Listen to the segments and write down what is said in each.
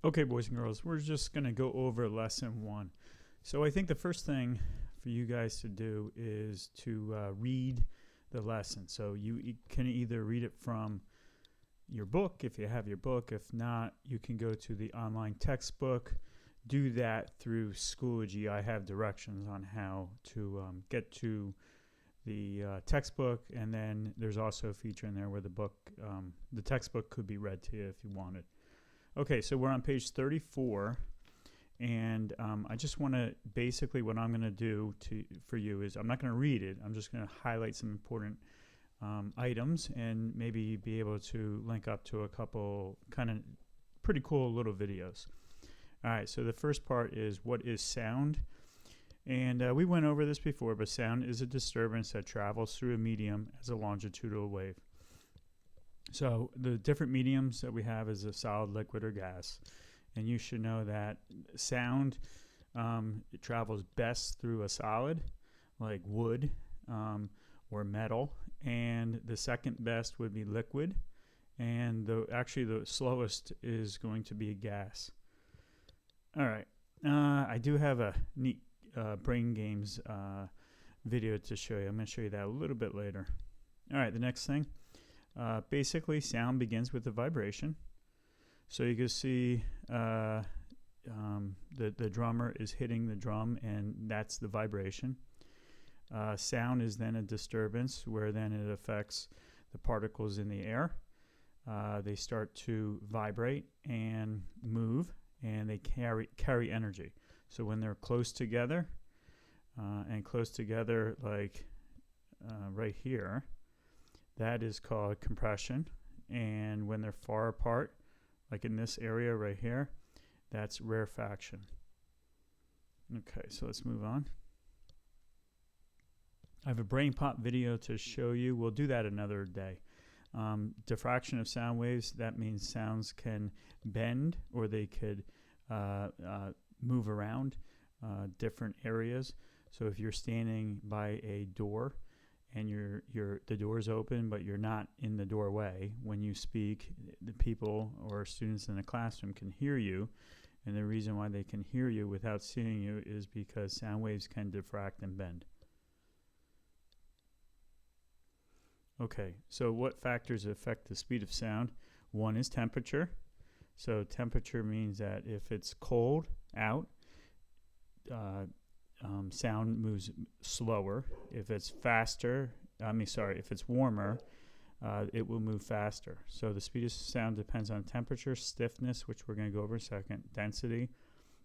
Okay, boys and girls, we're just going to go over lesson 1. So I think the first thing for you guys to do is to read the lesson. So you can either read it from your book if you have your book. If not, you can go to the online textbook. Do that through Schoology. I have directions on how to get to the textbook, and then there's also a feature in there where the textbook could be read to you if you wanted. Okay, so we're on page 34, and I just want to, basically what I'm going to do for you is I'm not going to read it. I'm just going to highlight some important items and maybe be able to link up to a couple kind of pretty cool little videos. All right, so the first part is, what is sound? And we went over this before, but sound is a disturbance that travels through a medium as a longitudinal wave. So the different mediums that we have is a solid, liquid, or gas. And you should know that sound, it travels best through a solid, like wood or metal. And the second best would be liquid. And actually the slowest is going to be a gas. All right. I do have a neat brain games video to show you. I'm going to show you that a little bit later. All right, the next thing. Basically, sound begins with a vibration. So you can see the drummer is hitting the drum, and that's the vibration. Sound is then a disturbance, where then it affects the particles in the air. They start to vibrate and move, and they carry energy. So when they're close together, like right here, that is called compression. And when they're far apart, like in this area right here, that's rarefaction. Okay, so let's move on. I have a brain pop video to show you. We'll do that another day. Diffraction of sound waves, that means sounds can bend, or they could move around different areas. So if you're standing by a door and the door's open, but you're not in the doorway, when you speak, the people or students in the classroom can hear you. And the reason why they can hear you without seeing you is because sound waves can diffract and bend. Okay, so what factors affect the speed of sound? One is temperature. So temperature means that if it's cold out, sound moves slower. If it's if it's warmer, it will move faster. So the speed of sound depends on temperature, stiffness, which we're going to go over in a second, density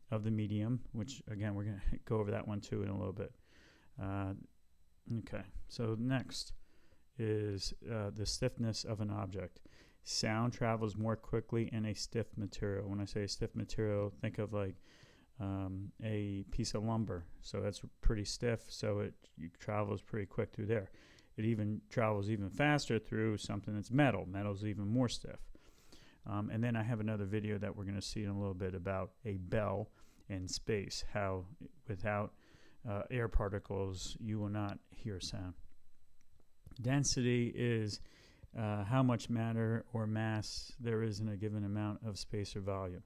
of the medium, which again we're going to go over that one too in a little bit. Okay, so next is the stiffness of an object. Sound travels more quickly in a stiff material. When I say stiff material, think of like a piece of lumber. So that's pretty stiff, so it travels pretty quick through there. It even travels even faster through something that's metal. Metal's even more stiff. And then I have another video that we're going to see in a little bit about a bell in space, how without air particles you will not hear sound. Density is how much matter or mass there is in a given amount of space or volume.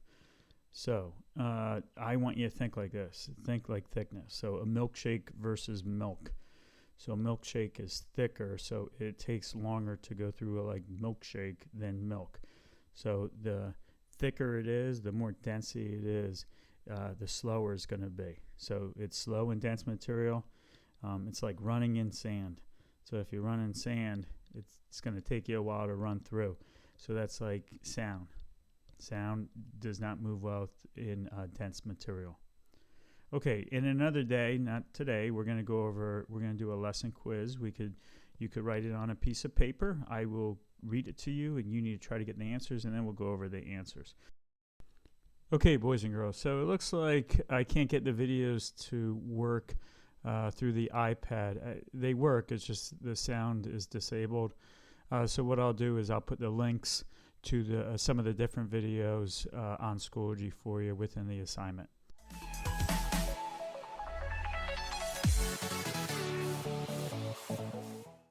So I want you to think like this. Think like thickness. So a milkshake versus milk. So a milkshake is thicker, so it takes longer to go through a milkshake than milk. So the thicker it is, the more density it is, the slower it's going to be. So it's slow and dense material. It's like running in sand. So if you run in sand, it's going to take you a while to run through. So that's like sound. Sound does not move well in dense material. Okay, in another day, not today, we're going to do a lesson quiz. You could write it on a piece of paper. I will read it to you, and you need to try to get the answers, and then we'll go over the answers. Okay, boys and girls, so it looks like I can't get the videos to work through the iPad. They work, it's just the sound is disabled. So what I'll do is I'll put the links to some of the different videos on Schoology for you within the assignment.